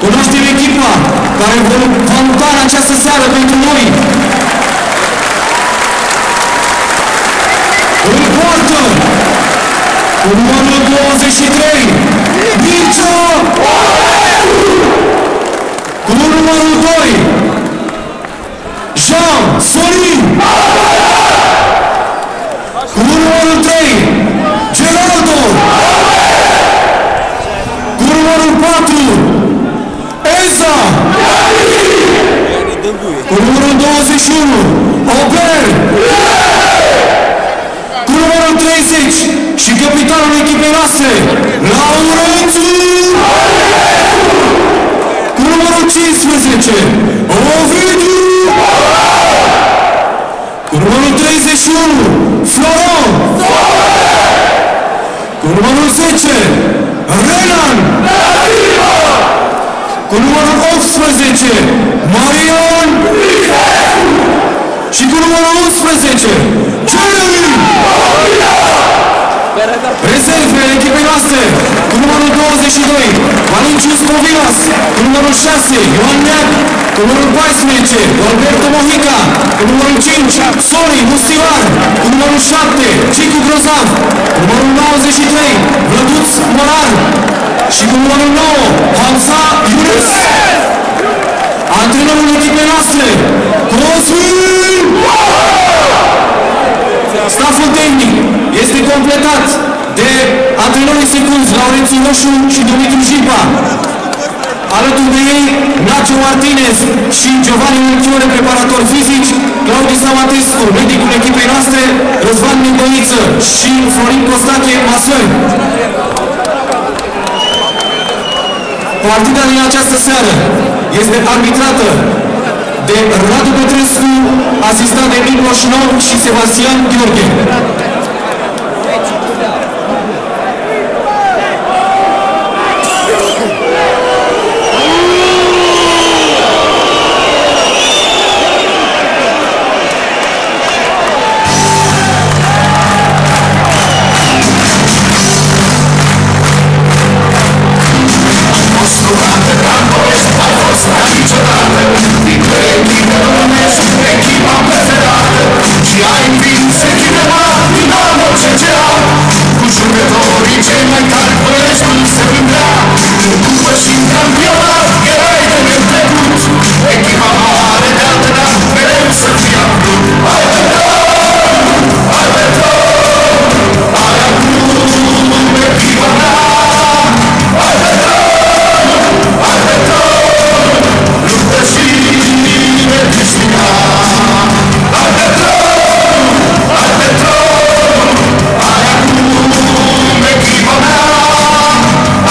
Cunoaștem echipa care va lupta în această seară pentru noi. Îl poartă cu numărul 23, Mircea, cu numărul 2, Jean Sorin, cu numărul 3, Geraldo, cu numărul 4, Eza, cu numărul 21, Ober, cu numărul 30 și capitanul echipei noastre, Laurențiu, cu numărul 15, Ovidiu, cu numărul 31, Floron, cu numărul 10, Renan, cu numărul 18, Marian și cu numărul 11, Jeremy. Rezerve echipei noastre, cu numărul 22, Valencius Covilas, cu numărul 6, Ioan Neag, cu numărul 14, Alberto Mojica, cu numărul 5, Sori Mustivar, cu numărul 7, Cicu Grozav, cu numărul 93, Vlăduț Morar și cu numărul 9, Hamza Iunes. Antrenorul echipei noastre, Cosmin! Staful tehnic este completat de antrenorii secunzi Laurențiu Roșu și Dumitru Jipa. Alături de ei, Nacio Martinez și Giovanni Melchiore, preparator fizic, Claudiu Samatescu, medicul echipei noastre, Răzvan Mingăiță și Florin Costache, masări. Partida din această seară este arbitrată de Radu Petrescu, asistat de Miloș Nou și Sebastian Gheorghe.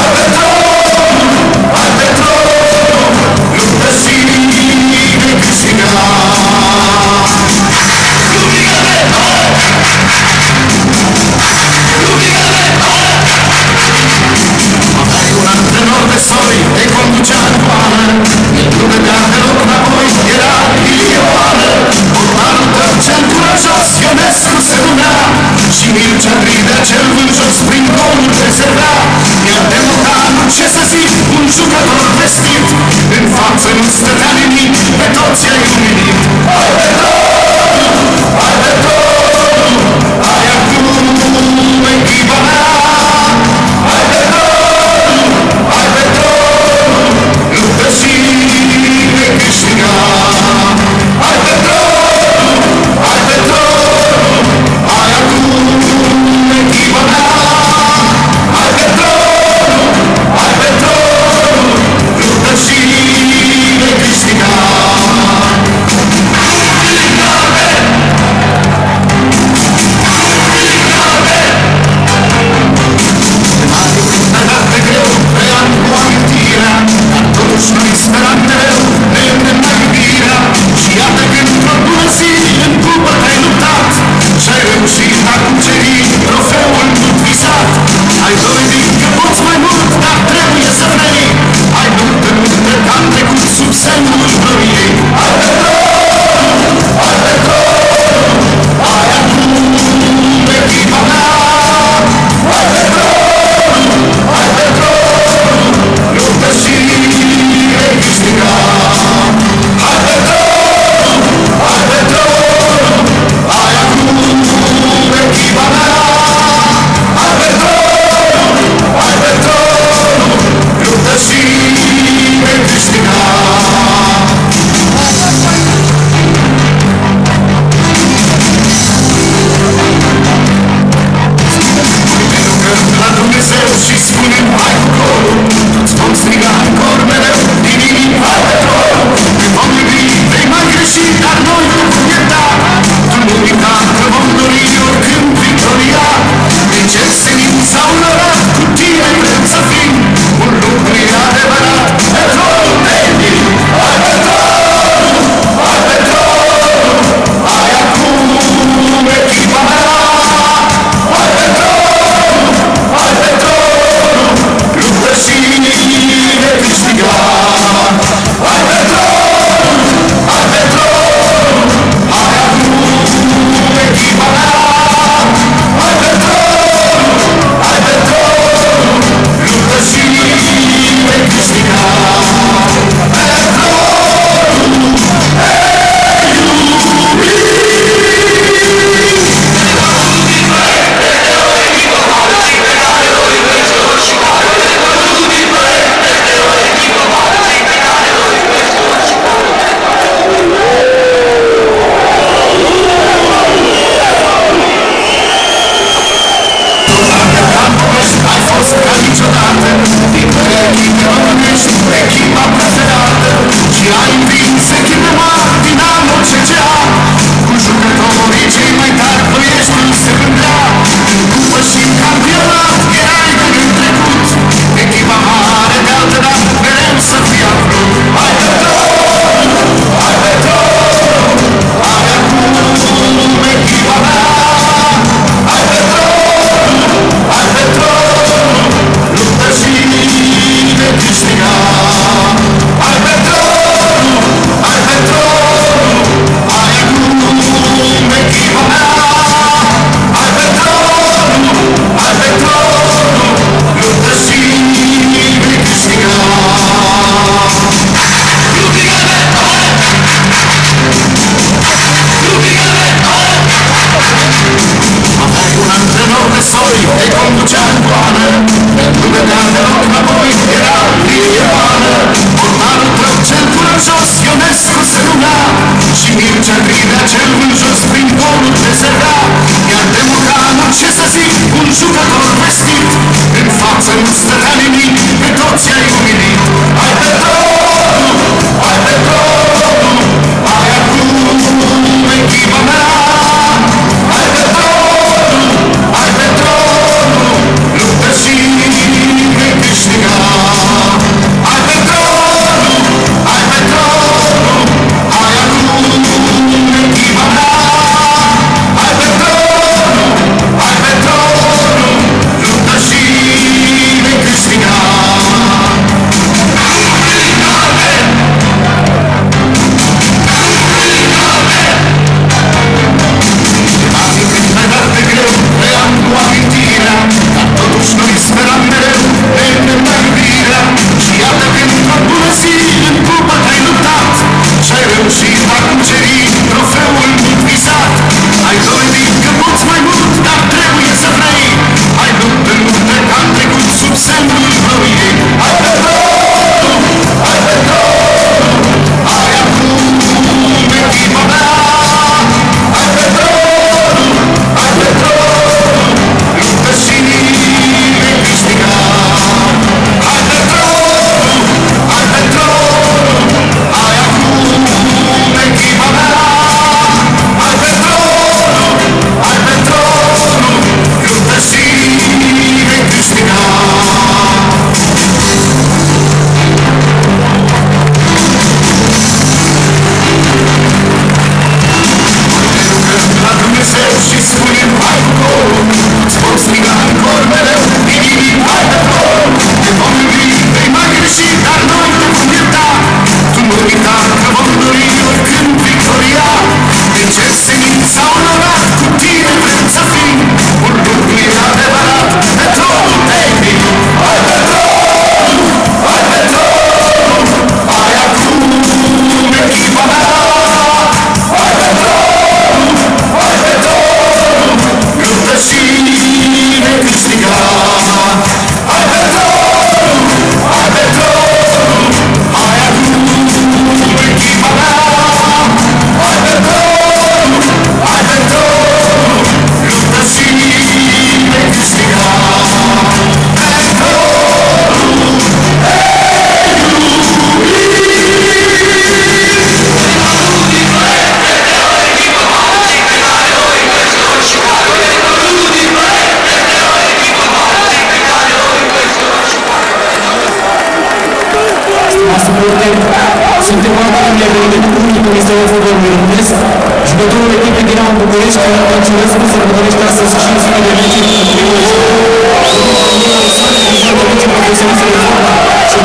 Arbetro! Mircea Gridea cel în jos prin golul ce se dea, iar Democanul, ce să zic, un jucător vestit, în față nu stătea nimic, pe toți ai umilit. Hai pe tronul, hai pe tronul, hai acum echipa mea. Hai pe tronul, hai pe tronul, luptă și vei câștiga. Hai pe tronul, hai pe tronul, hai acum echipa mea. Hai pe tronul, hai pe tronul, luptă și vei câștiga. Totuși noi speram mereu de îndemnăirea și iată că într-o bună zi în cupă te-ai luptat și ai reușit a cuceri trofeul mult visat. Ai dovedit că poți mai mult, dar trebuie să vrei. Ai luptă în luptă că am trecut sub semnul gloriei. Hai pe tronul, hai pe tronul, hai acum echipa mea. Hai pe tronul, hai pe tronul, luptă și vei câștiga. Hai pe tronul, hai pe tronul, hai acum echipa mea. Hai pe tronul, hai pe tronul, luptă și vei câștiga. La Dumnezeu și spune-mi hai cu golul, îți vom striga în cor mereu, inimii hai pe tron. Te vom iubi, vei mai greși, dar noi te vom ierta. Tu nu uita că vom dori oricând victoria. Din cer senin s-a onorat, cu tine vrem să fim. Un lucru e adevărat, pe tronul te iubim. Hai pe tronul, hai pe tronul, hai acum echipa mea. Hai pe tronul, hai pe tronul, luptă și vei câștiga. Hai pe tronul, hai pe tronul, hai acum echipa mea. Hai pe tronul, hai pe tronul, luptă și vei câștiga. Pe tronul te Suntem oameni de evenimentul public Ministerul Fotbalului Românesc, jucătorul echipei Dinamo București, care a Ciulescu sărbătorește astăzi 500 de meciuri în primul rând. Profesionistul de fotbal și